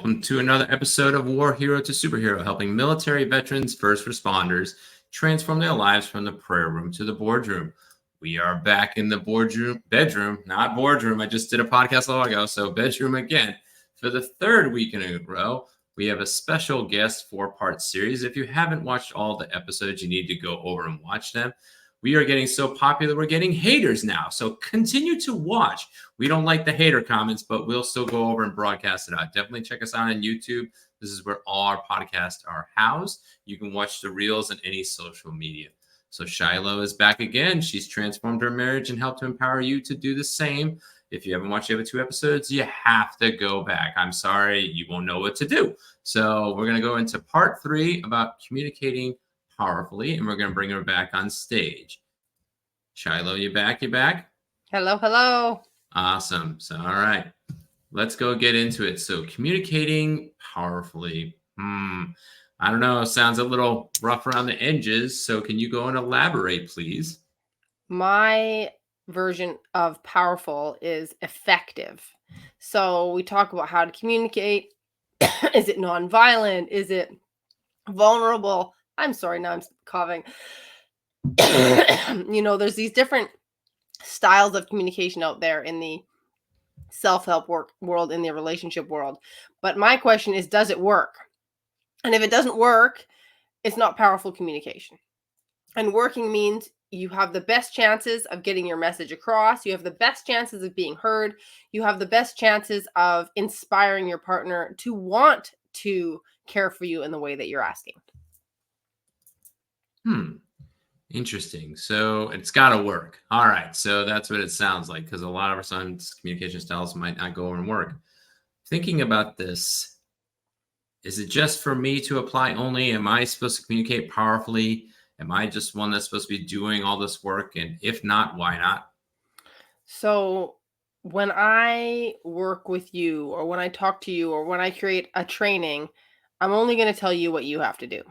Welcome to another episode of War Hero to Superhero, helping military veterans, first responders transform their lives from the prayer room to the boardroom. We are back in the bedroom, not boardroom. I just did a podcast a while ago, so bedroom again. For the third week in a row, we have a special guest 4-part series. If you haven't watched all the episodes, you need to go over and watch them. We are getting so popular, we're getting haters now. So continue to watch. We don't like the hater comments, but we'll still go over and broadcast it out. Definitely check us out on YouTube. This is where all our podcasts are housed. You can watch the reels on any social media. So Shiloh is back again. She's transformed her marriage and helped to empower you to do the same. If you haven't watched the other 2 episodes, you have to go back. I'm sorry, you won't know what to do. So we're going to go into part 3 about communicating powerfully, and we're going to bring her back on stage. Shiloh, you back? Hello. Awesome. So, all right, let's go get into it. So, communicating powerfully. I don't know. Sounds a little rough around the edges. So, can you go and elaborate, please? My version of powerful is effective. So we talk about how to communicate. Is it nonviolent? Is it vulnerable? I'm sorry, now I'm coughing. There's these different styles of communication out there in the self-help world, in the relationship world. But my question is, does it work? And if it doesn't work, it's not powerful communication. And working means you have the best chances of getting your message across. You have the best chances of being heard. You have the best chances of inspiring your partner to want to care for you in the way that you're asking. Interesting. So it's got to work. All right. So that's what it sounds like, because a lot of our son's communication styles might not go and work. Thinking about this, is it just for me to apply only? Am I supposed to communicate powerfully? Am I just one that's supposed to be doing all this work? And if not, why not? So when I work with you, or when I talk to you, or when I create a training, I'm only going to tell you what you have to do.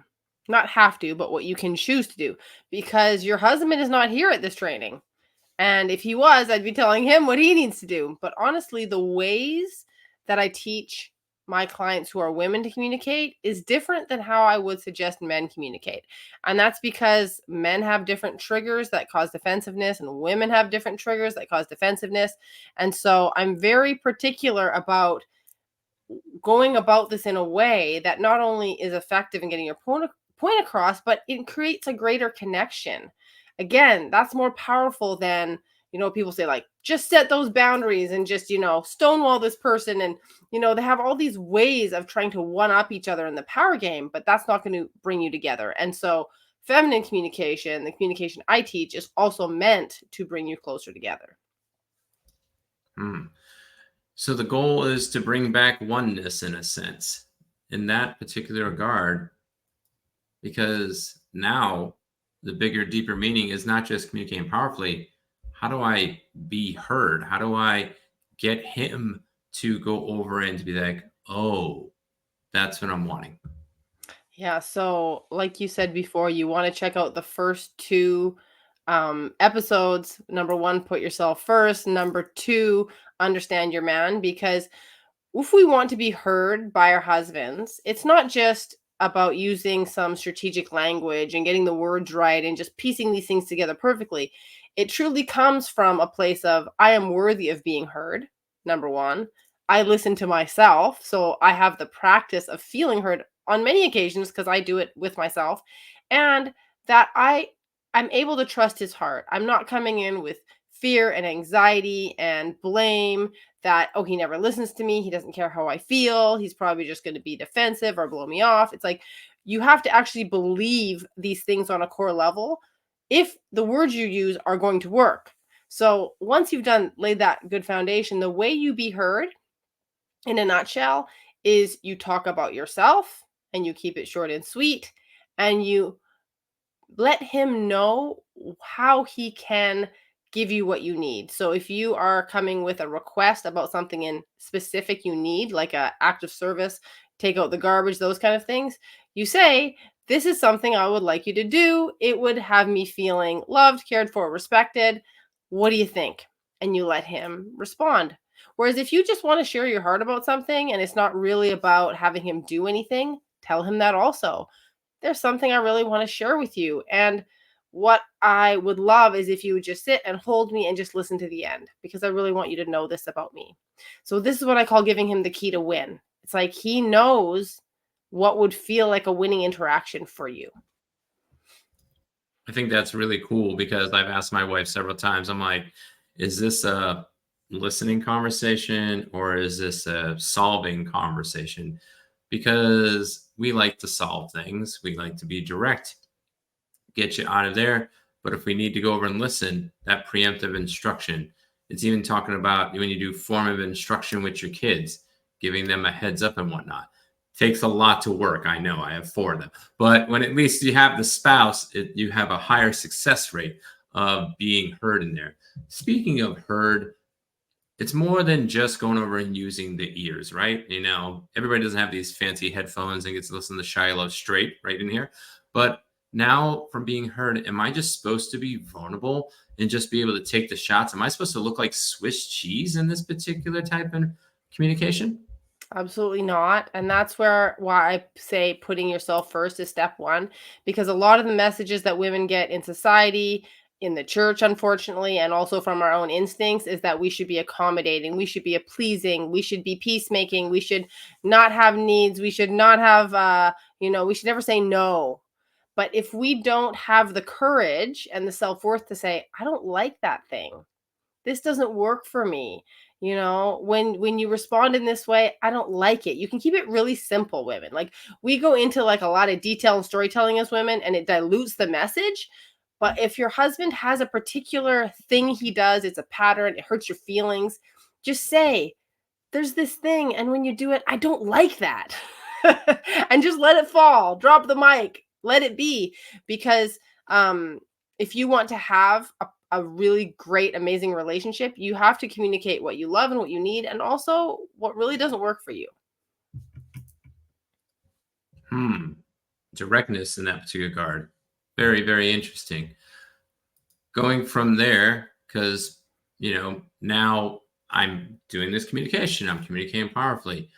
Not have to, but what you can choose to do, because your husband is not here at this training. And if he was, I'd be telling him what he needs to do. But honestly, the ways that I teach my clients who are women to communicate is different than how I would suggest men communicate. And that's because men have different triggers that cause defensiveness, and women have different triggers that cause defensiveness. And so I'm very particular about going about this in a way that not only is effective in getting your point across, but it creates a greater connection. Again, that's more powerful than, people say, like, just set those boundaries and just, stonewall this person. And, they have all these ways of trying to one up each other in the power game, but that's not going to bring you together. And so feminine communication, the communication I teach, is also meant to bring you closer together. So the goal is to bring back oneness, in a sense, in that particular regard, because now the bigger, deeper meaning is not just communicating powerfully. How do I be heard? How do I get him to go over and to be like, oh, that's what I'm wanting? Yeah. So like you said before, you want to check out the first 2 episodes. Number 1, put yourself first. Number 2, understand your man. Because if we want to be heard by our husbands, it's not just about using some strategic language and getting the words right and just piecing these things together perfectly. It truly comes from a place of, I am worthy of being heard. Number 1, I listen to myself. So I have the practice of feeling heard on many occasions, because I do it with myself, and that I'm able to trust his heart. I'm not coming in with fear and anxiety and blame that, oh, he never listens to me, he doesn't care how I feel, he's probably just going to be defensive or blow me off. It's like, you have to actually believe these things on a core level if the words you use are going to work. So once you've laid that good foundation, the way you be heard, in a nutshell, is you talk about yourself, and you keep it short and sweet, and you let him know how he can give you what you need. So if you are coming with a request about something in specific you need, like an act of service, take out the garbage, those kind of things, you say, this is something I would like you to do. It would have me feeling loved, cared for, respected. What do you think? And you let him respond. Whereas if you just want to share your heart about something and it's not really about having him do anything, tell him that also. There's something I really want to share with you. And what I would love is if you would just sit and hold me and just listen to the end, because I really want you to know this about me. So this is what I call giving him the key to win. It's like he knows what would feel like a winning interaction for you. I think that's really cool because I've asked my wife several times. I'm like, is this a listening conversation or is this a solving conversation? Because we like to solve things, we like to be direct, get you out of there. But if we need to go over and listen, that preemptive instruction, it's even talking about when you do formative instruction with your kids, giving them a heads up and whatnot. Takes a lot to work. I know I have four of them, but when at least you have the spouse, you have a higher success rate of being heard in there. Speaking of heard, it's more than just going over and using the ears, right? You know, everybody doesn't have these fancy headphones and gets to listen to Shiloh straight right in here. But now, from being heard, am I just supposed to be vulnerable and just be able to take the shots? Am I supposed to look like Swiss cheese in this particular type of communication? Absolutely not. And that's why I say putting yourself first is step one, because a lot of the messages that women get in society, in the church, unfortunately, and also from our own instincts is that we should be accommodating, we should be a pleasing, we should be peacemaking, we should not have needs, we should not have, we should never say no. But if we don't have the courage and the self worth to say, I don't like that thing, this doesn't work for me, when you respond in this way, I don't like it. You can keep it really simple, women. Like, we go into like a lot of detail and storytelling as women, and it dilutes the message. But if your husband has a particular thing he does, it's a pattern, it hurts your feelings, just say, there's this thing, and when you do it, I don't like that. And just let it fall, drop the mic, let it be. Because if you want to have a really great, amazing relationship, you have to communicate what you love and what you need, and also what really doesn't work for you. Directness in that particular card. Very, very interesting. Going from there, because, now I'm doing this communication, I'm communicating powerfully,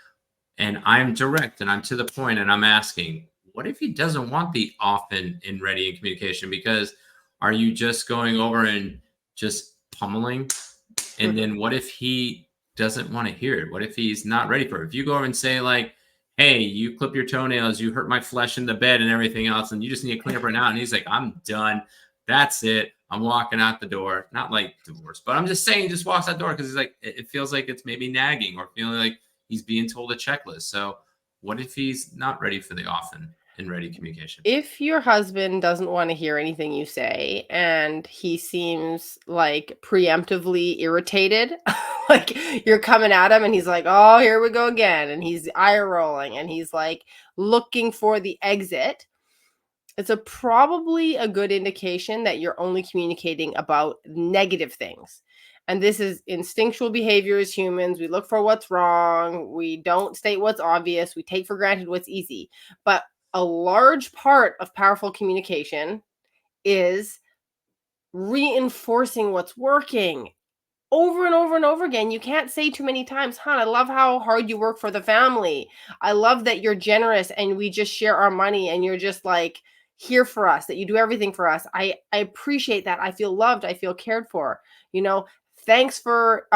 and I'm direct and I'm to the point and I'm asking, what if he doesn't want the often and ready in communication? Because are you just going over and just pummeling? And then what if he doesn't want to hear it? What if he's not ready for it? If you go over and say, like, hey, you clip your toenails, you hurt my flesh in the bed and everything else, and you just need to clean up right now. And he's like, I'm done. That's it. I'm walking out the door. Not like divorce, but I'm just saying, just walks out the door because he's like, it feels like it's maybe nagging or feeling like he's being told a checklist. So what if he's not ready for the often and ready communication? If your husband doesn't want to hear anything you say and he seems like preemptively irritated, like you're coming at him and he's like, oh, here we go again. And he's eye rolling and he's like looking for the exit. It's probably a good indication that you're only communicating about negative things. And this is instinctual behavior as humans. We look for what's wrong. We don't state what's obvious. We take for granted what's easy. But a large part of powerful communication is reinforcing what's working over and over and over again. You can't say too many times, I love how hard you work for the family. I love that you're generous and we just share our money and you're just like here for us, that you do everything for us. I appreciate that. I feel loved. I feel cared for. Thanks for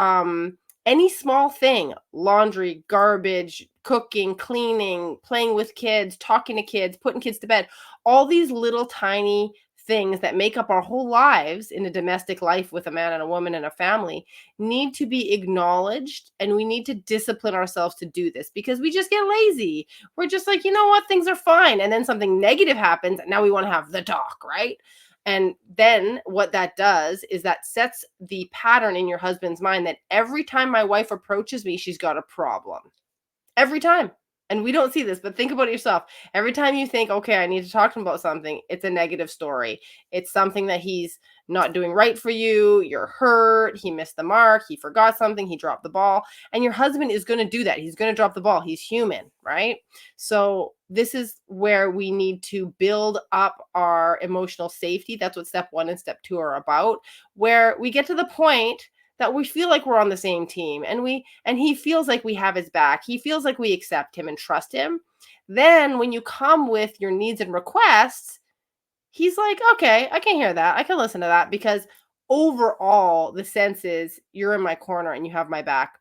any small thing, laundry, garbage, cooking, cleaning, playing with kids, talking to kids, putting kids to bed, all these little tiny things that make up our whole lives in a domestic life with a man and a woman and a family need to be acknowledged. And we need to discipline ourselves to do this because we just get lazy. We're just like, you know what, things are fine. And then something negative happens. And now we want to have the talk, right? And then what that does is that sets the pattern in your husband's mind that every time my wife approaches me, she's got a problem. Every time. And we don't see this, but think about it yourself. Every time you think, okay, I need to talk to him about something, it's a negative story. It's something that he's not doing right for you. You're hurt. He missed the mark. He forgot something. He dropped the ball. And your husband is going to do that. He's going to drop the ball. He's human, right? So this is where we need to build up our emotional safety. That's what step 1 and step 2 are about, where we get to the point that we feel like we're on the same team, and he feels like we have his back. He feels like we accept him and trust him. Then when you come with your needs and requests, he's like, okay, I can hear that. I can listen to that, because overall the sense is you're in my corner and you have my back.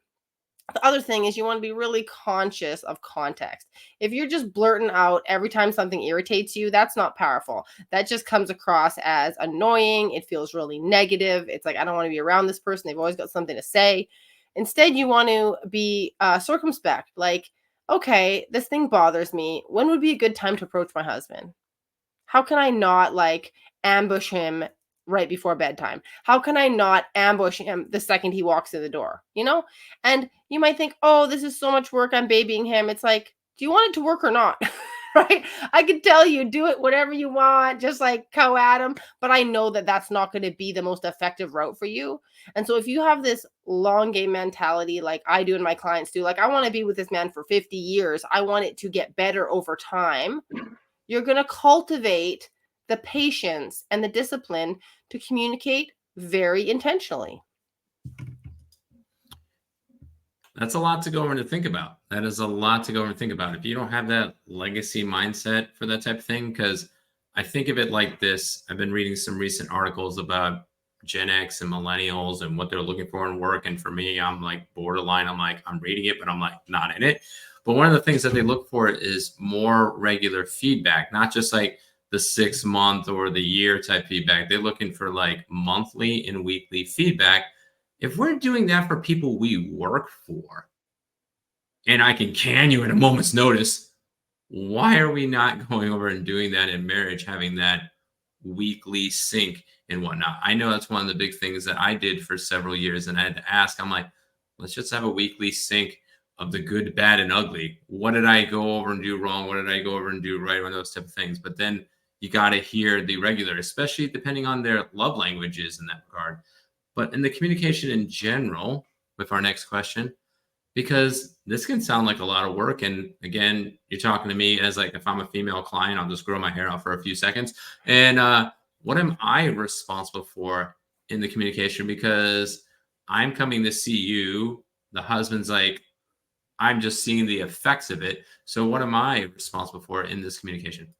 The other thing is you want to be really conscious of context. If you're just blurting out every time something irritates you, that's not powerful. That just comes across as annoying. It feels really negative. It's like, I don't want to be around this person. They've always got something to say. Instead, you want to be circumspect. Like, okay, this thing bothers me. When would be a good time to approach my husband? How can I not like ambush him right before bedtime? How can I not ambush him the second he walks in the door? You know? And you might think, oh, this is so much work. I'm babying him. It's like, do you want it to work or not? Right? I could tell you, do it whatever you want, just like go at him. But I know that that's not going to be the most effective route for you. And so if you have this long game mentality, like I do and my clients do, like I want to be with this man for 50 years, I want it to get better over time. You're going to cultivate the patience and the discipline to communicate very intentionally. That's a lot to go over and to think about. That is a lot to go over and think about. If you don't have that legacy mindset for that type of thing, because I think of it like this. I've been reading some recent articles about Gen X and millennials and what they're looking for in work. And for me, I'm like borderline. I'm like, I'm reading it, but I'm like not in it. But one of the things that they look for is more regular feedback, not just like the 6 month or the year type feedback. They're looking for like monthly and weekly feedback. If we're doing that for people we work for, and I can you at a moment's notice, why are we not going over and doing that in marriage, having that weekly sync and whatnot? I know that's one of the big things that I did for several years, and I had to ask, I'm like, let's just have a weekly sync of the good, bad, and ugly. What did I go over and do wrong? What did I go over and do right? On those type of things. But then you got to hear the regular, especially depending on their love languages in that regard. But in the communication in general, with our next question, because this can sound like a lot of work. And again, you're talking to me as like if I'm a female client, I'll just grow my hair out for a few seconds. And what am I responsible for in the communication? Because I'm coming to see you. The husband's like, I'm just seeing the effects of it. So what am I responsible for in this communication?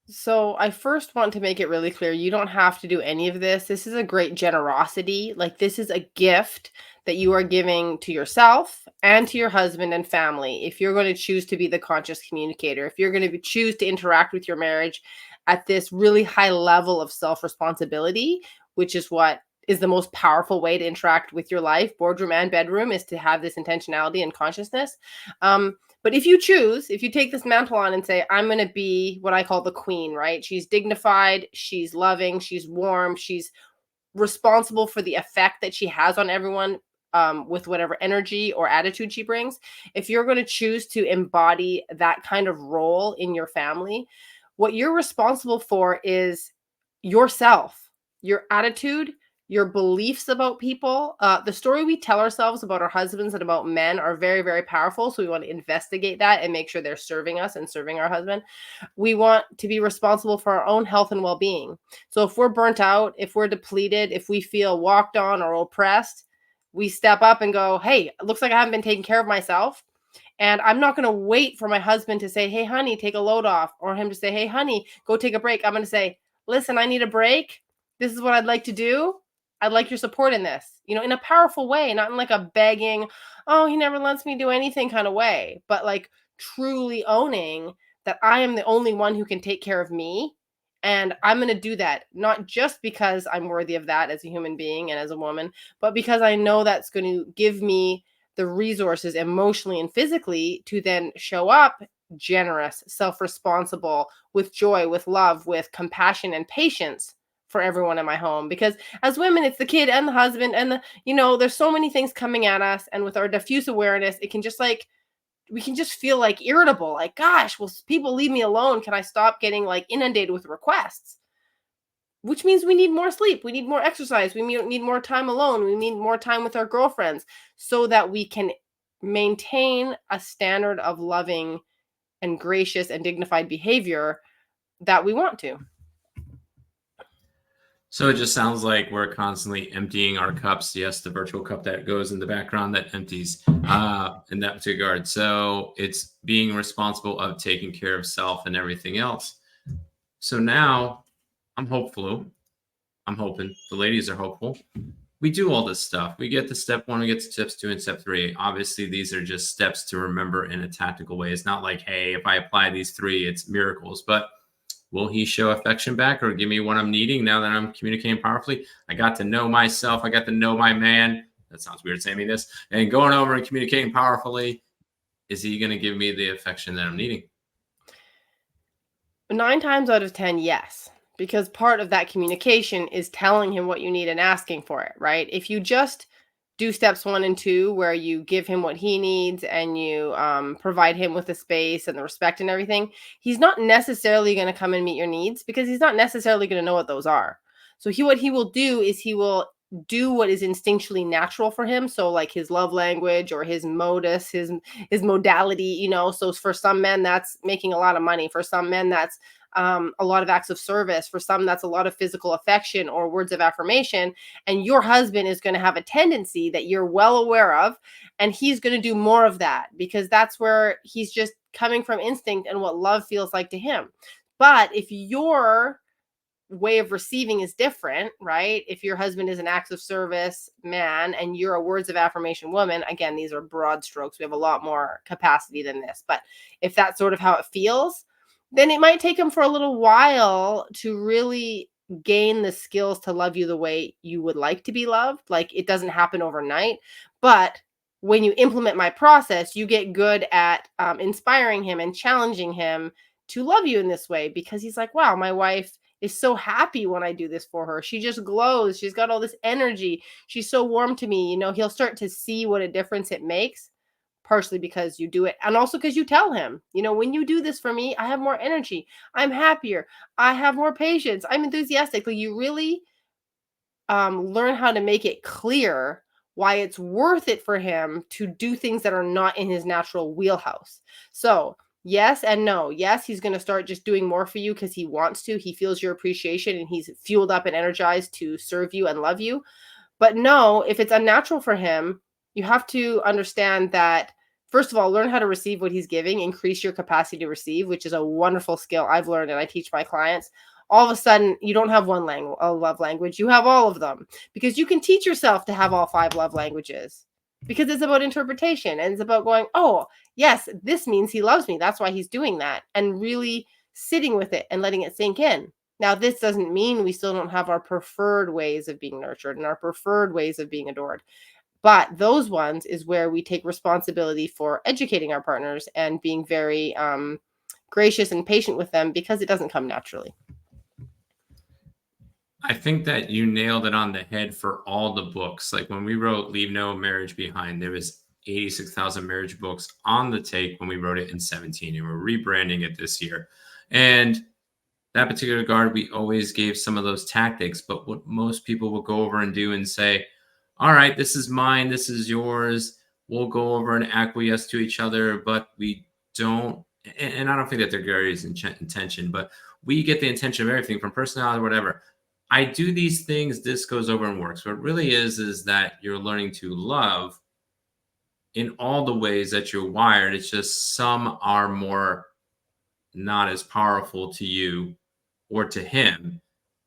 So I first want to make it really clear, you don't have to do any of this. This is a great generosity. Like this is a gift that you are giving to yourself and to your husband and family. If you're going to choose to be the conscious communicator, if you're going to choose to interact with your marriage at this really high level of self-responsibility, which is what is the most powerful way to interact with your life, boardroom and bedroom, is to have this intentionality and consciousness. But if you choose, if you take this mantle on and say, I'm going to be what I call the queen, right? She's dignified, she's loving, she's warm, she's responsible for the effect that she has on everyone, with whatever energy or attitude she brings. If you're going to choose to embody that kind of role in your family, what you're responsible for is yourself, your attitude, your beliefs about people. The story we tell ourselves about our husbands and about men are very, very powerful. So we want to investigate that and make sure they're serving us and serving our husband. We want to be responsible for our own health and well-being. So if we're burnt out, if we're depleted, if we feel walked on or oppressed, we step up and go, hey, it looks like I haven't been taking care of myself. And I'm not going to wait for my husband to say, hey, honey, take a load off, or him to say, hey, honey, go take a break. I'm going to say, listen, I need a break. This is what I'd like to do. I'd like your support in this, in a powerful way, not in like a begging, oh, he never lets me do anything kind of way, but like truly owning that I am the only one who can take care of me. And I'm going to do that, not just because I'm worthy of that as a human being and as a woman, but because I know that's going to give me the resources emotionally and physically to then show up generous, self-responsible, with joy, with love, with compassion and patience for everyone in my home. Because as women, it's the kid and the husband and there's so many things coming at us. And with our diffuse awareness, it can just like, we can just feel like irritable, like, gosh, will people leave me alone? Can I stop getting like inundated with requests? Which means we need more sleep. We need more exercise. We need more time alone. We need more time with our girlfriends so that we can maintain a standard of loving and gracious and dignified behavior that we want to. So it just sounds like we're constantly emptying our cups. Yes, the virtual cup that goes in the background that empties in that particular regard. So it's being responsible of taking care of self and everything else. So now I'm hopeful. I'm hoping the ladies are hopeful. We do all this stuff. We get to step one, we get to steps two and step three. Obviously, these are just steps to remember in a tactical way. It's not like, hey, if I apply these three, it's miracles. But will he show affection back or give me what I'm needing now that I'm communicating powerfully? I got to know myself. I got to know my man. That sounds weird saying this. And going over and communicating powerfully, is he going to give me the affection that I'm needing? 9 times out of 10, yes. Because part of that communication is telling him what you need and asking for it, right? If you just do steps 1 and 2 where you give him what he needs and you provide him with the space and the respect and everything, he's not necessarily going to come and meet your needs because he's not necessarily going to know what those are. So what he will do is he will do what is instinctually natural for him, so like his love language or his modus, his modality, so for some men that's making a lot of money, for some men that's a lot of acts of service, for some that's a lot of physical affection or words of affirmation. And your husband is going to have a tendency that you're well aware of, and he's going to do more of that because that's where he's just coming from instinct and what love feels like to him. But if your way of receiving is different, right? If your husband is an acts of service man and you're a words of affirmation woman, again, these are broad strokes. We have a lot more capacity than this. But if that's sort of how it feels, then it might take him for a little while to really gain the skills to love you the way you would like to be loved. Like, it doesn't happen overnight. But when you implement my process, you get good at inspiring him and challenging him to love you in this way because he's like, wow, my wife is so happy when I do this for her. She just glows. She's got all this energy. She's so warm to me. He'll start to see what a difference it makes, partially because you do it and also because you tell him, when you do this for me, I have more energy. I'm happier. I have more patience. I'm enthusiastic. Like, you really learn how to make it clear why it's worth it for him to do things that are not in his natural wheelhouse. So, yes and no. Yes, he's going to start just doing more for you because he wants to. He feels your appreciation and he's fueled up and energized to serve you and love you. But no, if it's unnatural for him, you have to understand that, first of all, learn how to receive what he's giving, increase your capacity to receive, which is a wonderful skill I've learned and I teach my clients. All of a sudden, you don't have one love language, you have all of them, because you can teach yourself to have all 5 love languages, because it's about interpretation and it's about going, oh, yes, this means he loves me. That's why he's doing that. And really sitting with it and letting it sink in. Now, this doesn't mean we still don't have our preferred ways of being nurtured and our preferred ways of being adored. But those ones is where we take responsibility for educating our partners and being very gracious and patient with them because it doesn't come naturally. I think that you nailed it on the head for all the books. Like when we wrote Leave No Marriage Behind, there was 86,000 marriage books on the take when we wrote it in 17, and we're rebranding it this year. And that particular regard, we always gave some of those tactics, but what most people will go over and do and say, all right, this is mine, this is yours. We'll go over and acquiesce to each other, but we don't. And I don't think that they're Gary's intention, but we get the intention of everything from personality or whatever. I do these things, this goes over and works. What it really is that you're learning to love in all the ways that you're wired. It's just some are more not as powerful to you or to him.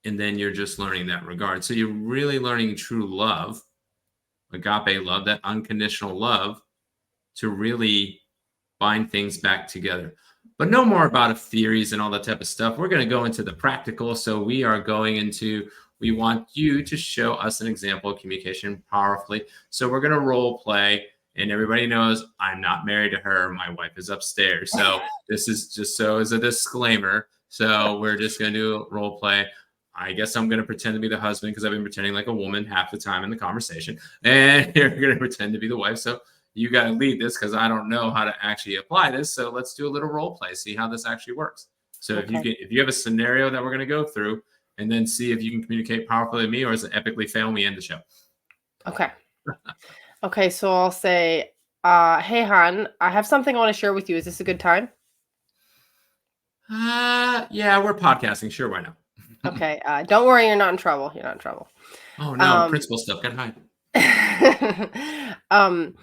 And then you're just learning that regard. So you're really learning true love, agape love, that unconditional love, to really bind things back together. But no more about theories and all that type of stuff. We're going to go into the practical. So we are going into, we want you to show us an example of communication powerfully. So we're going to role play, and everybody knows I'm not married to her. My wife is upstairs. So this is just so as a disclaimer. So we're just going to do role play. I guess I'm going to pretend to be the husband because I've been pretending like a woman half the time in the conversation. And you're going to pretend to be the wife. So you got to lead this because I don't know how to actually apply this. So let's do a little role play, see how this actually works. So Okay. if you have a scenario that we're going to go through, and then see if you can communicate powerfully to me, or is it epically fail, we end the show. Okay. Okay. So I'll say, hey, hon, I have something I want to share with you. Is this a good time? Yeah, we're podcasting. Sure, why not? Okay. Don't worry, you're not in trouble. You're not in trouble. Oh no, Um, principal stuff. Gotta hide. um,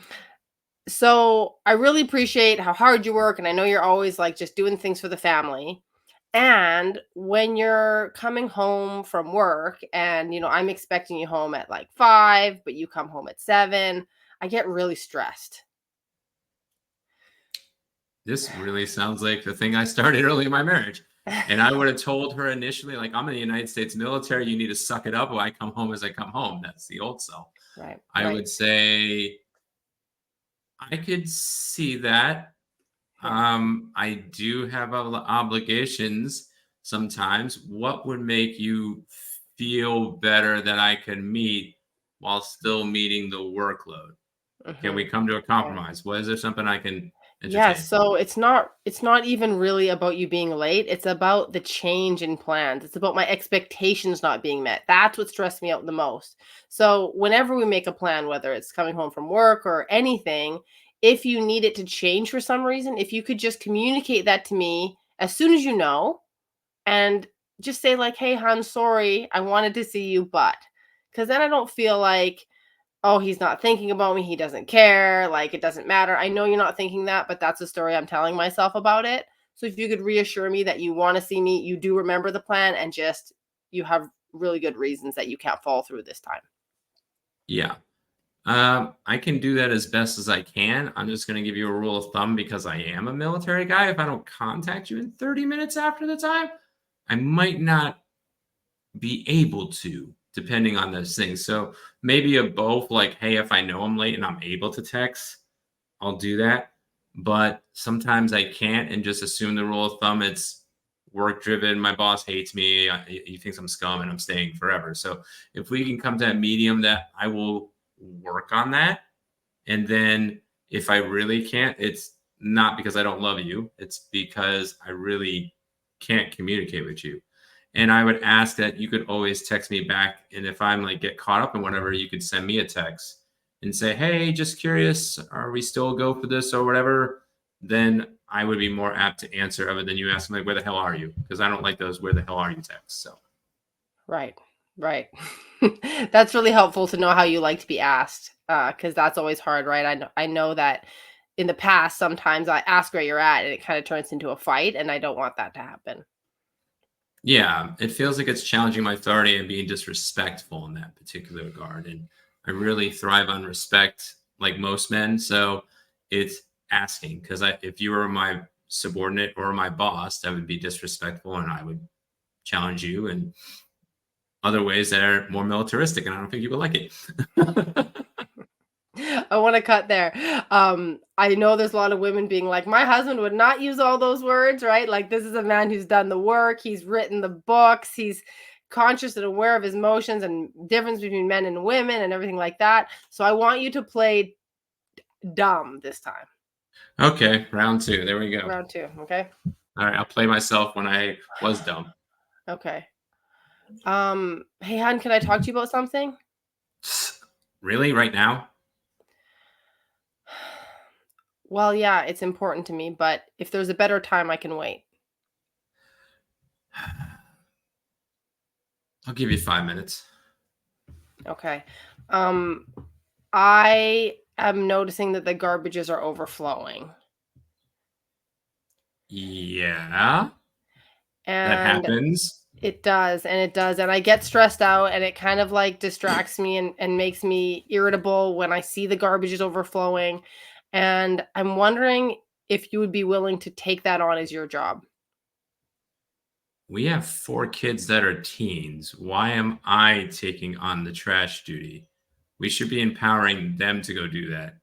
so I really appreciate how hard you work, and I know you're always like just doing things for the family. And when you're coming home from work, and I'm expecting you home at like 5, but you come home at 7, I get really stressed. This really sounds like the thing I started early in my marriage. And I would have told her initially, like, I'm in the United States military. You need to suck it up. Or I come home as I come home. That's the old self. Right, I right. would say I could see that. Yeah. I do have obligations sometimes. What would make you feel better that I can meet while still meeting the workload? Can we Hmm. come to a Yeah. compromise? What is there something I can Yeah, entertain? so it's not even really about you being late. It's about the change in plans. It's about my expectations not being met. That's what stressed me out the most. So, whenever we make a plan, whether it's coming home from work or anything, if you need it to change for some reason, if you could just communicate that to me as soon as you know, and just say like, "Hey, hon, sorry. I wanted to see you, but." Cuz then I don't feel like, "Oh, he's not thinking about me. He doesn't care. Like, it doesn't matter." I know you're not thinking that, but that's the story I'm telling myself about it. So if you could reassure me that you want to see me, you do remember the plan, and just you have really good reasons that you can't follow through this time. Yeah. I can do that as best as I can. I'm just going to give you a rule of thumb because I am a military guy. If I don't contact you in 30 minutes after the time, I might not be able to, depending on those things. So maybe a both like, hey, if I know I'm late and I'm able to text, I'll do that. But sometimes I can't and just assume the rule of thumb it's work driven. My boss hates me. He thinks I'm scum and I'm staying forever. So if we can come to that medium that I will work on that. And then if I really can't, it's not because I don't love you. It's because I really can't communicate with you. And I would ask that you could always text me back. And if I'm like get caught up in whatever, you could send me a text and say, hey, just curious, are we still go for this or whatever? Then I would be more apt to answer other than you asking like, where the hell are you? Because I don't like those where the hell are you texts. So Right. Right. That's really helpful to know how you like to be asked, because that's always hard, right? I know that in the past, sometimes I ask where you're at, and it kind of turns into a fight, and I don't want that to happen. yeah, it feels like it's challenging my authority and being disrespectful in that particular regard. And I really thrive on respect, like most men. So it's asking because if you were my subordinate or my boss, that would be disrespectful, and I would challenge you in other ways that are more militaristic, and I don't think you would like it. I want to cut there. I know there's a lot of women being like, my husband would not use all those words, right? Like, this is a man who's done the work, he's written the books, he's conscious and aware of his emotions and difference between men and women and everything like that. So I want you to play dumb this time. Okay, round two. There we go. Round two. Okay. All right, I'll play myself when I was dumb. Okay. Hey, hon, can I talk to you about something? Really, right now? Well, yeah, it's important to me, but if there's a better time, I can wait. I'll give you 5 minutes. Okay. Um, I am noticing that the garbages are overflowing. Yeah, that And happens. it does, and it does. And I get stressed out, and it kind of like distracts me and makes me irritable when I see the garbage is overflowing. And I'm wondering if you would be willing to take that on as your job. We have 4 kids that are teens. Why am I taking on the trash duty? We should be empowering them to go do that.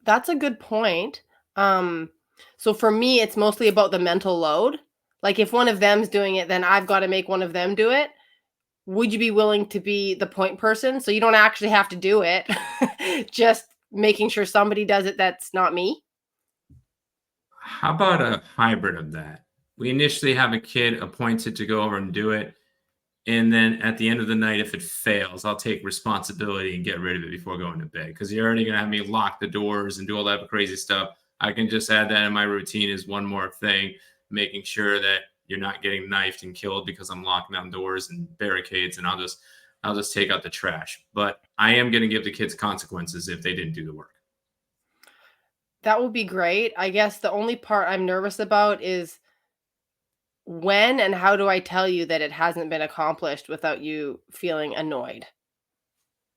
That's a good point. Um, so for me, it's mostly about the mental load. Like if one of them's doing it, then I've got to make one of them do it. Would you be willing to be the point person so you don't actually have to do it? Just making sure somebody does it that's not me? How about a hybrid of that? We initially have a kid appointed to go over and do it. And then at the end of the night, if it fails, I'll take responsibility and get rid of it before going to bed. Because you're already going to have me lock the doors and do all that crazy stuff. I can just add that in my routine as one more thing, making sure that you're not getting knifed and killed because I'm locking down doors and barricades, and I'll just take out the trash. But I am going to give the kids consequences if they didn't do the work. That would be great. I guess the only part I'm nervous about is when and how do I tell you that it hasn't been accomplished without you feeling annoyed?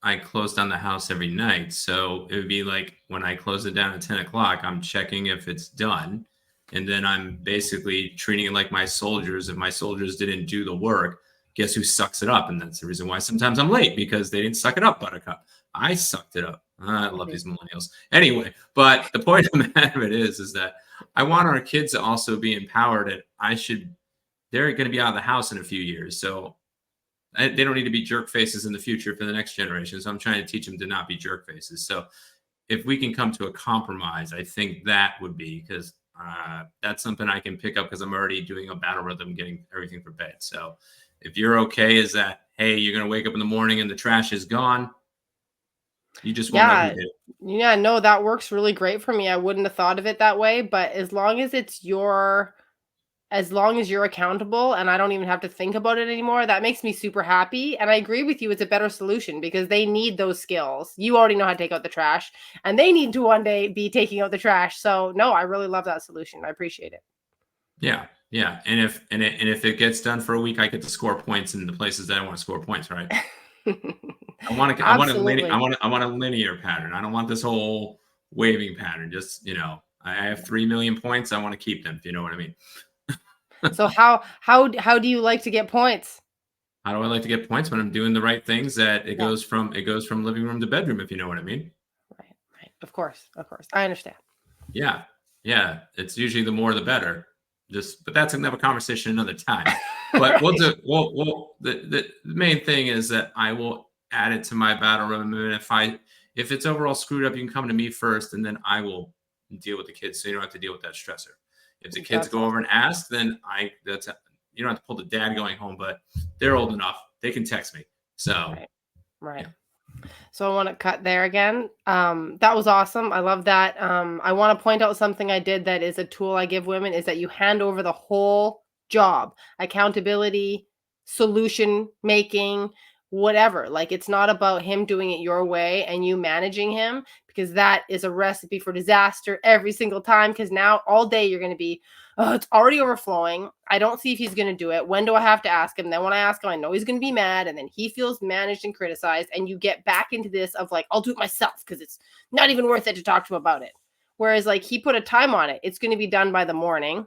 I close down the house every night. So it would be like when I close it down at 10 o'clock, I'm checking if it's done. And then I'm basically treating it like my soldiers. If my soldiers didn't do the work, guess who sucks it up? And that's the reason why sometimes I'm late, because they didn't suck it up, Buttercup. I sucked it up. I love Mhm. these millennials. Anyway, but the point of the matter of it is that I want our kids to also be empowered, and they're going to be out of the house in a few years. So they don't need to be jerk faces in the future for the next generation. So I'm trying to teach them to not be jerk faces. So if we can come to a compromise, I think that would be, because that's something I can pick up because I'm already doing a battle rhythm, getting everything for bed. So if you're okay, is that, hey, you're going to wake up in the morning and the trash is gone. You just won't know who Yeah. did it. Yeah, no, that works really great for me. I wouldn't have thought of it that way, but as long as you're accountable and I don't even have to think about it anymore, that makes me super happy. And I agree with you, it's a better solution because they need those skills. You already know how to take out the trash, and they need to one day be taking out the trash. So, no, I really love that solution. I appreciate Yeah. Yeah. And if it gets done for a week, I get to score points in the places that I want to score points, right? it. Absolutely. I want a linear pattern. I don't want this whole waving pattern. Just, I have 3 million points. I want to keep them, if you know what I mean. So how do you like to get points? How do I like to get points? When I'm doing the right things, that Yeah, it goes from living room to bedroom, if you know what I mean. right, right. Of course, of course. I understand. Yeah. Yeah. It's usually the more the better. But that's another conversation another time. But we'll Right. do the main thing is that I will add it to my battle room. And if it's overall screwed up, you can come to me first, and then I will deal with the kids, so you don't have to deal with that stressor. If the kids That's go over awesome. and ask, then you don't have to pull the dad going home, but they're old enough. They can text me. So Right. Right. yeah. So I want to cut there again. That was awesome. I love that. I want to point out something I did that is a tool I give women is that you hand over the whole job, accountability, solution making, whatever. Like it's not about him doing it your way and you managing him because that is a recipe for disaster every single time. Because now all day you're going to be, oh, it's already overflowing. I don't see if he's going to do it. When do I have to ask him? Then when I ask him, I know he's going to be mad. And then he feels managed and criticized. And you get back into this of like, I'll do it myself because it's not even worth it to talk to him about it. Whereas like he put a time on it. It's going to be done by the morning.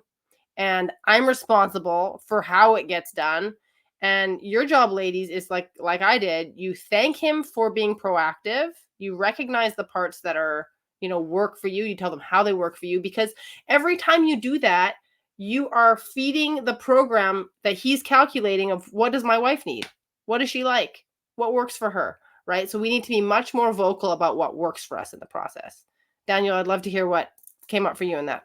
And I'm responsible for how it gets done. And your job, ladies, is like I did. You thank him for being proactive. You recognize the parts that are, work for you. You tell them how they work for you because every time you do that, you are feeding the program that he's calculating of what does my wife need? What does she like? What works for her? Right? So we need to be much more vocal about what works for us in the process. Daniel, I'd love to hear what came up for you in that.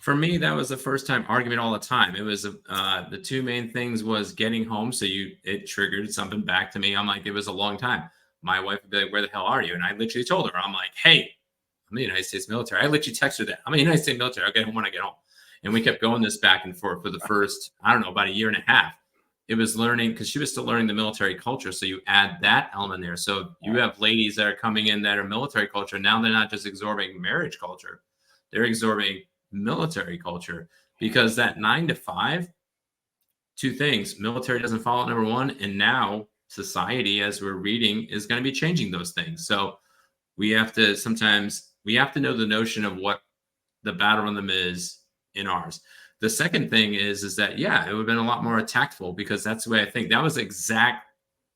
For me, that was the first time argument all the time. It was the two main things was getting home. So it triggered something back to me. I'm like, it was a long time. My wife would be like, "Where the hell are you?" And I literally told her, I'm like, "Hey, I'm in the United States military." I literally text her that I'm in the United States military. I'll get home when I get home. And we kept going this back and forth for the first, I don't know, about a year and a half. It was learning because she was still learning the military culture. So you add that element there. So you have ladies that are coming in that are military culture. Now they're not just absorbing marriage culture, they're absorbing military culture, because that 9 to 5, two things: military doesn't follow it, number one, and now society, as we're reading, is going to be changing those things. So we have to know the notion of what the battle rhythm is in ours. The second thing is that, yeah, it would have been a lot more tactful, because that's the way I think. That was exact.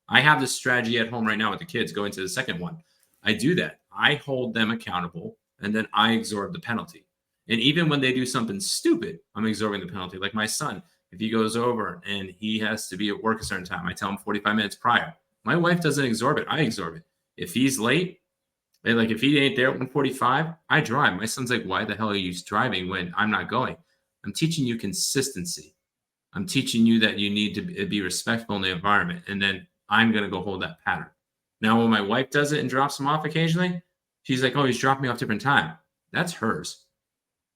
I have this strategy at home right now with the kids going to the second one. I do that. I hold them accountable, and then I absorb the penalty. And even when they do something stupid, I'm absorbing the penalty. Like my son, if he goes over and he has to be at work a certain time, I tell him 45 minutes prior. My wife doesn't absorb it. I absorb it. If he's late, and like if he ain't there at 1:45, I drive. My son's like, "Why the hell are you driving when I'm not going?" I'm teaching you consistency. I'm teaching you that you need to be respectful in the environment. And then I'm going to go hold that pattern. Now, when my wife does it and drops him off occasionally, she's like, "Oh, he's dropping me off different time." That's hers.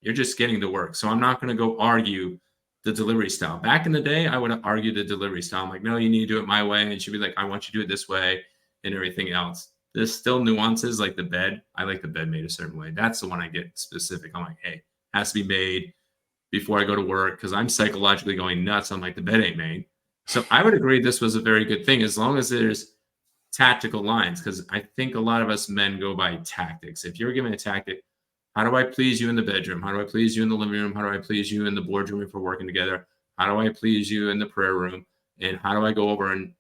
You're just getting to work. So I'm not going to go argue the delivery style. Back in the day, I would argue the delivery style. I'm like, no, you need to do it my way. And she'd be like, I want you to do it this way and everything else. There's still nuances like the bed. I like the bed made a certain way. That's the one I get specific. I'm like, hey, has to be made before I go to work because I'm psychologically going nuts. I'm like, the bed ain't made. So I would agree this was a very good thing as long as there's tactical lines, because I think a lot of us men go by tactics. If you're given a tactic, how do I please you in the bedroom? How do I please you in the living room? How do I please you in the boardroom if we're working together? How do I please you in the prayer room? And how do I go over and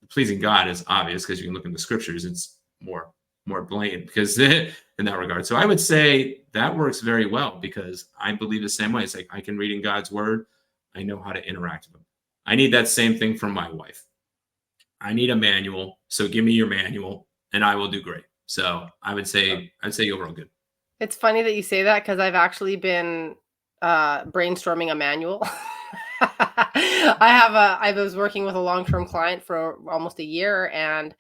pleasing God is obvious because you can look in the scriptures. It's more blatant because in that regard. So I would say that works very well because I believe the same way. It's like I can read in God's word. I know how to interact with him. I need that same thing from my wife. I need a manual. So give me your manual and I will do great. So I'd say overall good. It's funny that you say that because I've actually been brainstorming a manual. I was working with a long-term client for almost a year, and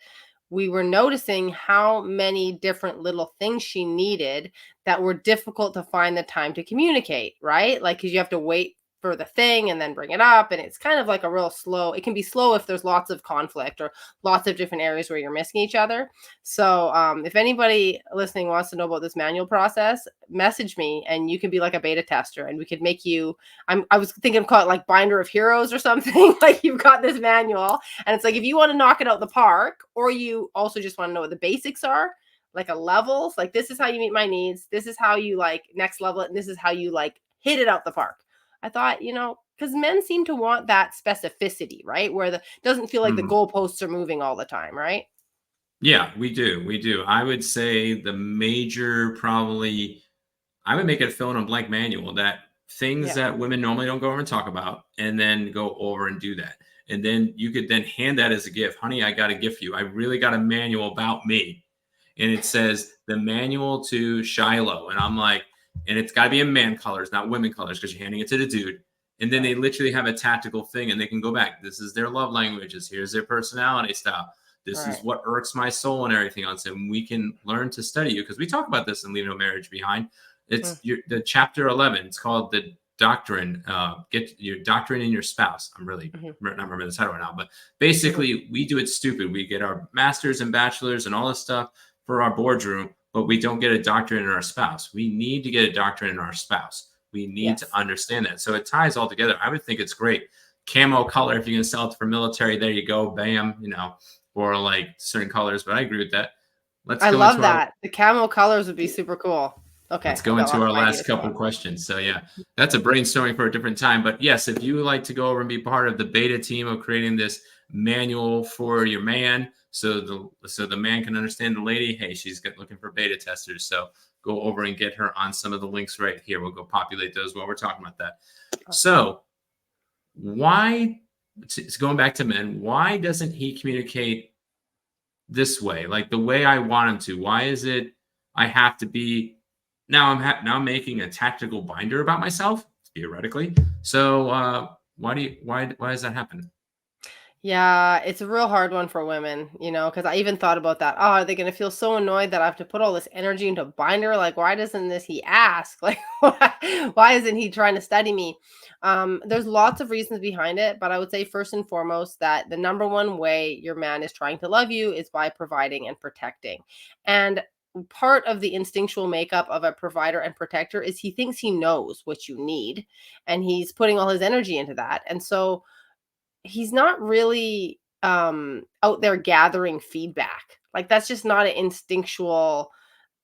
we were noticing how many different little things she needed that were difficult to find the time to communicate, right? Like, because you have to wait for the thing and then bring it up. And it's kind of like a real slow, it can be slow if there's lots of conflict or lots of different areas where you're missing each other. So if anybody listening wants to know about this manual process, message me and you can be like a beta tester and we could make you, I was thinking of call it like binder of heroes or something. Like you've got this manual and it's like, if you want to knock it out the park, or you also just want to know what the basics are, like a levels, like this is how you meet my needs. This is how you like next level it. And this is how you like hit it out the park. I thought, because men seem to want that specificity, right? Where the doesn't feel like the goalposts are moving all the time, right? Yeah, we do. We do. I would say the major probably, I would make it a fill in a blank manual that things that women normally don't go over and talk about, and then go over and do that. And then you could then hand that as a gift. Honey, I got a gift for you. I really got a manual about me. And it says the manual to Shiloh. And I'm like, and it's got to be in man colors, not women colors, because you're handing it to the dude. And then they literally have a tactical thing and they can go back. This is their love languages. Here's their personality style. This is what irks my soul and everything else. And we can learn to study you because we talk about this in Leave No Marriage Behind. It's the chapter 11. It's called the doctrine. Get your doctrine in your spouse. I'm really not remembering the title right now, but basically we do it stupid. We get our masters and bachelors and all this stuff for our boardroom, but we don't get a doctrine in our spouse. We need to get a doctrine in our spouse. We need to understand that. So it ties all together. I would think it's great. Camo color, if you're going to sell it for military, there you go. Bam, or like certain colors, but I agree with that. I love that. The camo colors would be super cool. Okay. Let's go into our last couple questions. So yeah, that's a brainstorming for a different time. But yes, if you would like to go over and be part of the beta team of creating this manual for your man, so the man can understand the lady, hey, she's looking for beta testers. So go over and get her on some of the links right here. We'll go populate those while we're talking about that. So why, going back to men, why doesn't he communicate this way, like the way I want him to? Why is it I have to be now? I'm making a tactical binder about myself theoretically. So why does that happen? Yeah, it's a real hard one for women, because I even thought about that. Oh, are they going to feel so annoyed that I have to put all this energy into binder? Like, why doesn't he ask? Like, why isn't he trying to study me? There's lots of reasons behind it, but I would say first and foremost that the number one way your man is trying to love you is by providing and protecting. And part of the instinctual makeup of a provider and protector is he thinks he knows what you need, and he's putting all his energy into that. And so he's not really out there gathering feedback. Like that's just not an instinctual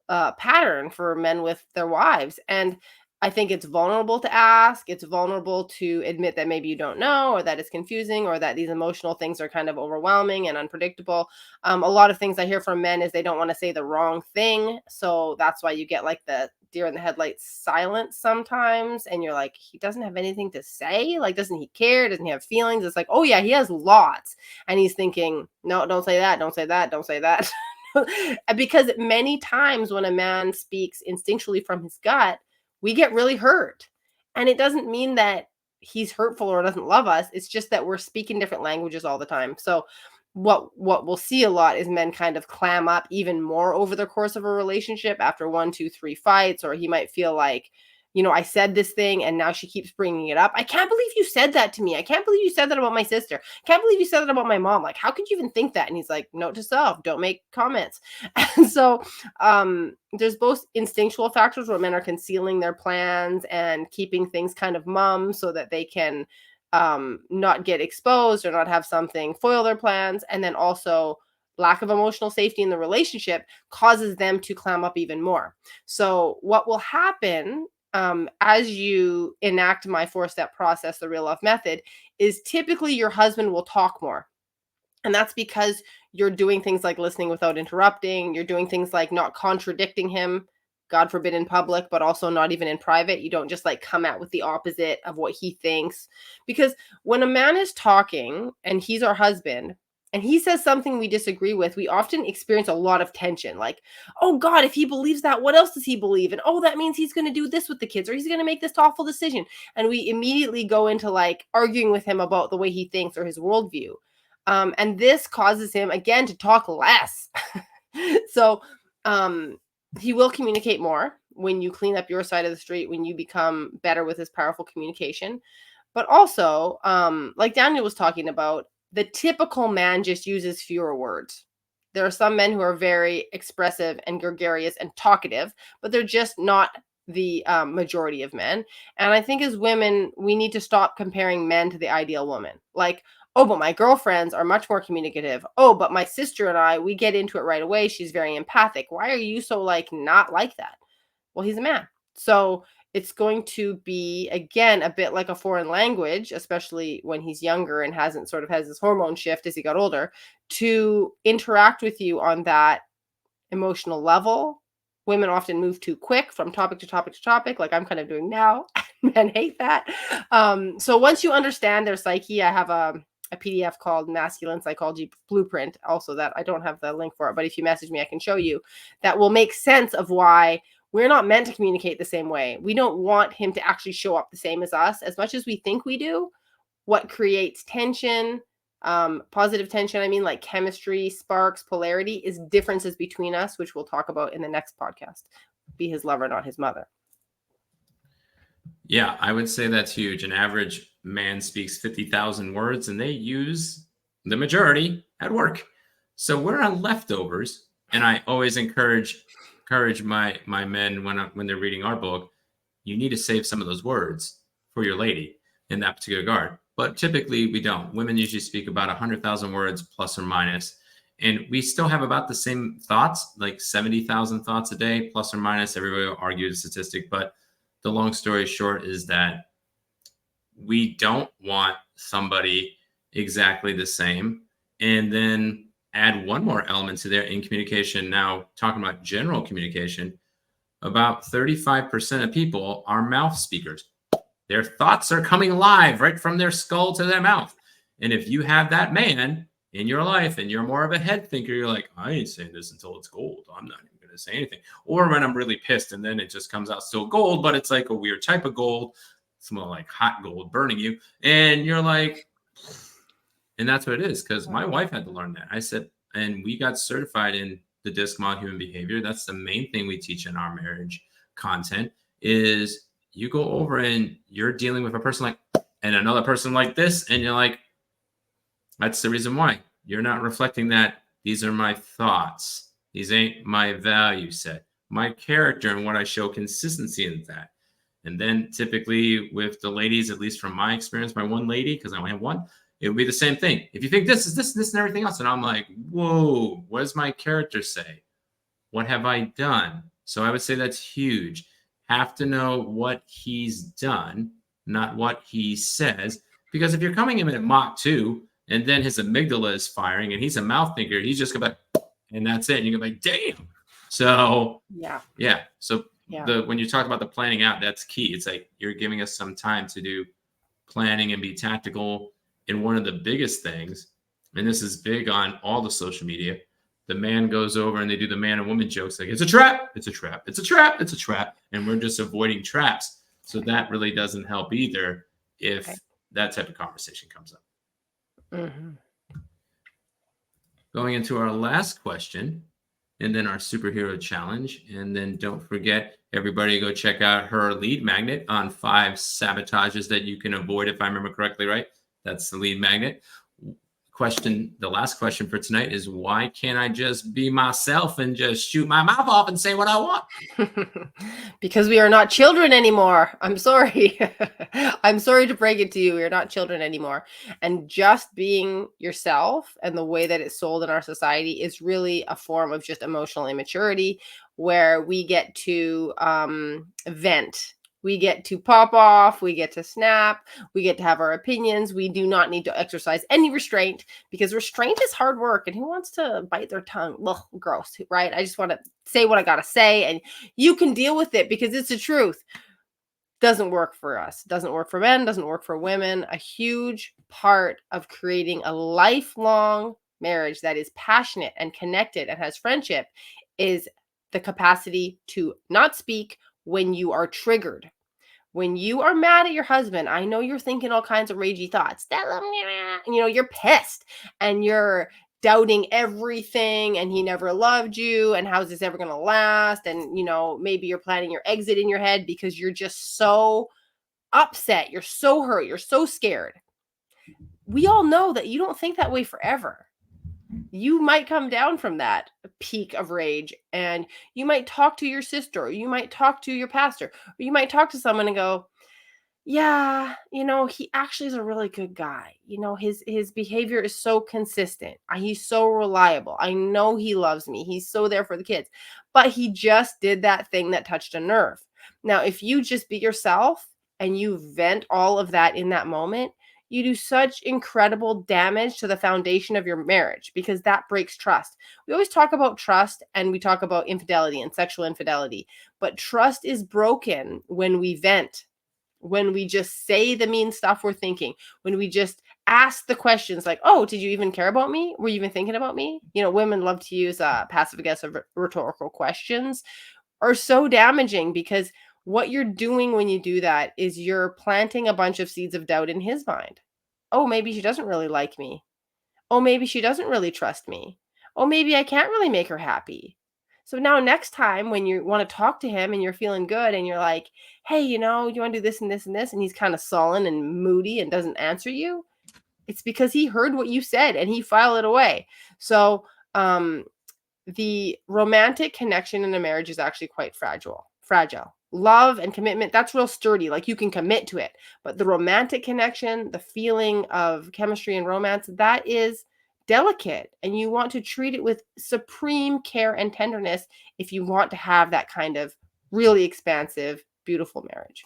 pattern for men with their wives. And I think it's vulnerable to ask. It's vulnerable to admit that maybe you don't know, or that it's confusing, or that these emotional things are kind of overwhelming and unpredictable. A lot of things I hear from men is they don't want to say the wrong thing. So that's why you get like the deer in the headlights silence sometimes. And you're like, he doesn't have anything to say. Like, doesn't he care? Doesn't he have feelings? It's like, oh yeah, he has lots. And he's thinking, no, don't say that. Don't say that. Don't say that. Because many times when a man speaks instinctually from his gut, we get really hurt. And it doesn't mean that he's hurtful or doesn't love us. It's just that we're speaking different languages all the time. So what we'll see a lot is men kind of clam up even more over the course of a relationship after 1, 2, 3 fights, or he might feel like I said this thing and now she keeps bringing it up. I can't believe you said that to me. I can't believe you said that about my sister. Can't believe you said that about my mom. Like, how could you even think that? And he's like, note to self, don't make comments. And so there's both instinctual factors where men are concealing their plans and keeping things kind of mum so that they can not get exposed or not have something foil their plans. And then also lack of emotional safety in the relationship causes them to clam up even more. So what will happen as you enact my 4-step process, the real love method, is typically your husband will talk more. And that's because you're doing things like listening without interrupting. You're doing things like not contradicting him, God forbid in public, but also not even in private. You don't just like come out with the opposite of what he thinks. Because when a man is talking and he's our husband, and he says something we disagree with, we often experience a lot of tension. Like, oh God, if he believes that, what else does he believe? And oh, that means he's going to do this with the kids or he's going to make this awful decision. And we immediately go into like arguing with him about the way he thinks or his worldview. And this causes him again to talk less. So he will communicate more when you clean up your side of the street, when you become better with his powerful communication. But also, like Daniel was talking about, the typical man just uses fewer words. There are some men who are very expressive and gregarious and talkative, but they're just not the majority of men. And I think as women, we need to stop comparing men to the ideal woman. Like, oh, but my girlfriends are much more communicative. Oh, but my sister and I, we get into it right away. She's very empathic. Why are you so like not like that? Well, he's a man. So it's going to be, again, a bit like a foreign language, especially when he's younger and hasn't sort of has this hormone shift as he got older, to interact with you on that emotional level. Women often move too quick from topic to topic to topic, like I'm kind of doing now. Men hate that. So once you understand their psyche, I have a PDF called Masculine Psychology Blueprint, also that I don't have the link for it, but if you message me, I can show you, that will make sense of why we're not meant to communicate the same way. We don't want him to actually show up the same as us as much as we think we do. What creates tension, positive tension, I mean, like chemistry, sparks, polarity, is differences between us, which we'll talk about in the next podcast. Be his lover, not his mother. Yeah, I would say that's huge. An average man speaks 50,000 words and they use the majority at work. So we're on leftovers. And I always encourage my men when they're reading our book, you need to save some of those words for your lady in that particular regard. But typically we don't. Women usually speak about 100,000 words plus or minus. And we still have about the same thoughts, like 70,000 thoughts a day, plus or minus. Everybody will argue the statistic, but the long story short is that we don't want somebody exactly the same. And then add one more element to there in communication. Now, talking about general communication, about 35% of people are mouth speakers. Their thoughts are coming live right from their skull to their mouth. And if you have that man in your life and you're more of a head thinker, you're like, I ain't saying this until it's gold. I'm not even going to say anything. Or when I'm really pissed and then it just comes out still gold, but it's like a weird type of gold. It's more like hot gold burning you. And you're like, and that's what it is. Because my wife had to learn that. I said, and we got certified in the DISC model human behavior. That's the main thing we teach in our marriage content is you go over and you're dealing with a person like, and another person like this. And you're like, that's the reason why you're not reflecting that. These are my thoughts. These ain't my value set, my character, and what I show consistency in that. And then typically with the ladies, at least from my experience, my one lady, because I only have one, it would be the same thing. If you think this is this, and everything else, and I'm like, whoa, what does my character say? What have I done? So I would say that's huge. Have to know what he's done, not what he says. Because if you're coming in at Mach 2, and then his amygdala is firing, and he's a mouth thinker, he's just going to, and that's it. And you're going to be like, damn. So, yeah. So when you talk about the planning out, that's key. It's like you're giving us some time to do planning and be tactical. And one of the biggest things, and this is big on all the social media, the man goes over and they do the man and woman jokes like, it's a trap, it's a trap, it's a trap, it's a trap. And we're just avoiding traps. So that really doesn't help either if that type of conversation comes up. Mm-hmm. Going into our last question and then our superhero challenge. And then don't forget, everybody go check out her lead magnet on 5 sabotages that you can avoid, if I remember correctly, right? That's the lead magnet. The last question for tonight is, why can't I just be myself and just shoot my mouth off and say what I want? Because we are not children anymore. I'm sorry. I'm sorry to break it to you. We are not children anymore. And just being yourself and the way that it's sold in our society is really a form of just emotional immaturity, where we get to vent. We get to pop off, we get to snap, we get to have our opinions. We do not need to exercise any restraint, because restraint is hard work. And who wants to bite their tongue? Ugh, gross, right? I just want to say what I got to say, and you can deal with it because it's the truth. Doesn't work for us. Doesn't work for men, doesn't work for women. A huge part of creating a lifelong marriage that is passionate and connected and has friendship is the capacity to not speak when you are triggered. When you are mad at your husband, I know you're thinking all kinds of ragey thoughts. You're pissed and you're doubting everything, and he never loved you, and how's this ever going to last? And, maybe you're planning your exit in your head because you're just so upset. You're so hurt. You're so scared. We all know that you don't think that way forever. You might come down from that peak of rage, and you might talk to your sister, or you might talk to your pastor, or you might talk to someone and go, yeah, he actually is a really good guy. His behavior is so consistent. He's so reliable. I know he loves me. He's so there for the kids. But he just did that thing that touched a nerve. Now, if you just be yourself and you vent all of that in that moment, you do such incredible damage to the foundation of your marriage, because that breaks trust. We always talk about trust, and we talk about infidelity and sexual infidelity, but trust is broken when we vent, when we just say the mean stuff we're thinking, when we just ask the questions like, oh, did you even care about me? Were you even thinking about me? Women love to use passive aggressive rhetorical questions, are so damaging, because what you're doing when you do that is you're planting a bunch of seeds of doubt in his mind. Oh, maybe she doesn't really like me. Oh, maybe she doesn't really trust me. Oh, maybe I can't really make her happy. So now next time when you want to talk to him and you're feeling good and you're like, hey, you want to do this and this and this, and he's kind of sullen and moody and doesn't answer you, it's because he heard what you said and he filed it away. So the romantic connection in a marriage is actually quite fragile. Love and commitment, that's real sturdy. Like, you can commit to it. But the romantic connection, the feeling of chemistry and romance, that is delicate. And you want to treat it with supreme care and tenderness if you want to have that kind of really expansive, beautiful marriage.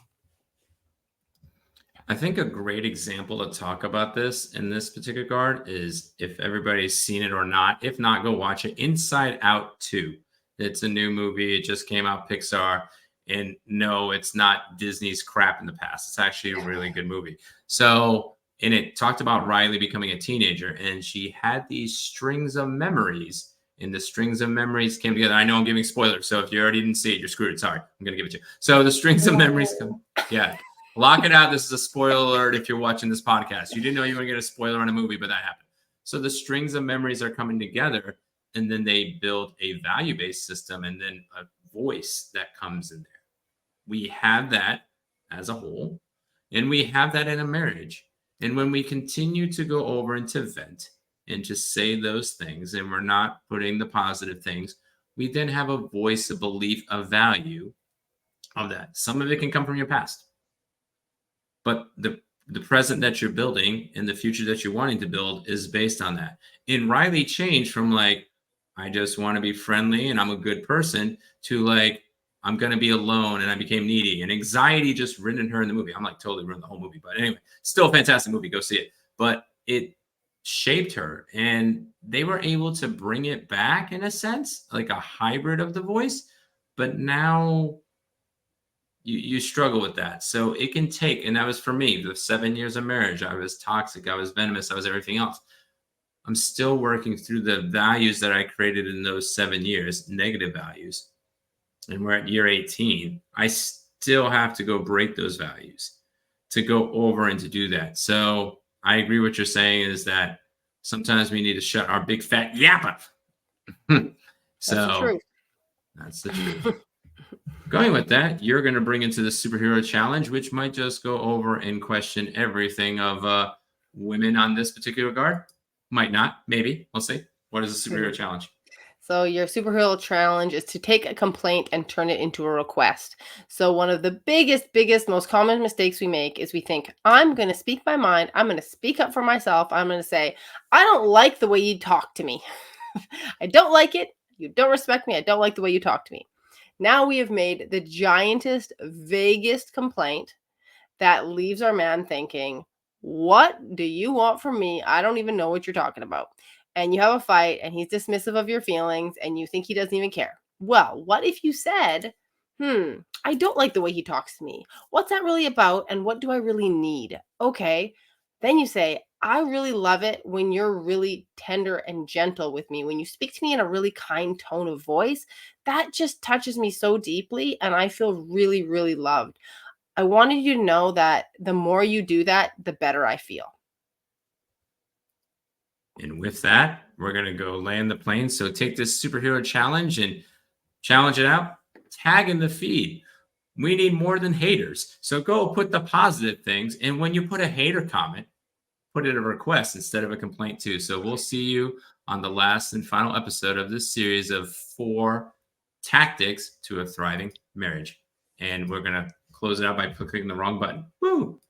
I think a great example to talk about this in this particular regard is, if everybody's seen it or not. If not, go watch it. Inside Out 2. It's a new movie. It just came out, Pixar. And no, it's not Disney's crap in the past. It's actually a really good movie. So, and it talked about Riley becoming a teenager, and she had these strings of memories, and the strings of memories came together. I know I'm giving spoilers, so if you already didn't see it, you're screwed. Sorry, I'm going to give it to you. So the strings of memories come, yeah. Lock it out. This is a spoiler alert if you're watching this podcast. You didn't know you were going to get a spoiler on a movie, but that happened. So the strings of memories are coming together, and then they build a value-based system, and then a voice that comes in there. We have that as a whole, and we have that in a marriage. And when we continue to go over and to vent and to say those things, and we're not putting the positive things, we then have a voice, a belief, a value of that. Some of it can come from your past, but the present that you're building and the future that you're wanting to build is based on that. And Riley changed from like, I just want to be friendly and I'm a good person, to like, I'm going to be alone, and I became needy, and anxiety just ridden her in the movie. I'm like totally ruined the whole movie, but anyway, still a fantastic movie. Go see it. But it shaped her, and they were able to bring it back in a sense, like a hybrid of the voice. But now you struggle with that. So it can take, and that was for me, the 7 years of marriage. I was toxic. I was venomous. I was everything else. I'm still working through the values that I created in those 7 years, negative values. And we're at year 18. I still have to go break those values to go over and to do that. So I agree what you're saying is that sometimes we need to shut our big fat yap up That's the So truth. that's the truth. Going with that, you're going to bring into the superhero challenge, which might just go over and question everything of women on this particular regard. Might not, maybe. We'll see. What is the superhero challenge? So your superhero challenge is to take a complaint and turn it into a request. So one of the biggest, most common mistakes we make is we think, I'm going to speak my mind. I'm going to speak up for myself. I'm going to say, I don't like the way you talk to me. I don't like it. You don't respect me. I don't like the way you talk to me. Now we have made the giantest, vaguest complaint that leaves our man thinking, what do you want from me? I don't even know what you're talking about. And you have a fight and he's dismissive of your feelings and you think he doesn't even care. Well, what if you said, I don't like the way he talks to me. What's that really about? And what do I really need? Okay. Then you say, I really love it when you're really tender and gentle with me. When you speak to me in a really kind tone of voice, that just touches me so deeply. And I feel really, really loved. I wanted you to know that the more you do that, the better I feel. And with that, we're going to go land the plane. So take this superhero challenge and challenge it out. Tag in the feed. We need more than haters. So go put the positive things. And when you put a hater comment, put it a request instead of a complaint too. So we'll see you on the last and final episode of this series of 4 tactics to a thriving marriage. And we're going to close it out by clicking the wrong button. Woo!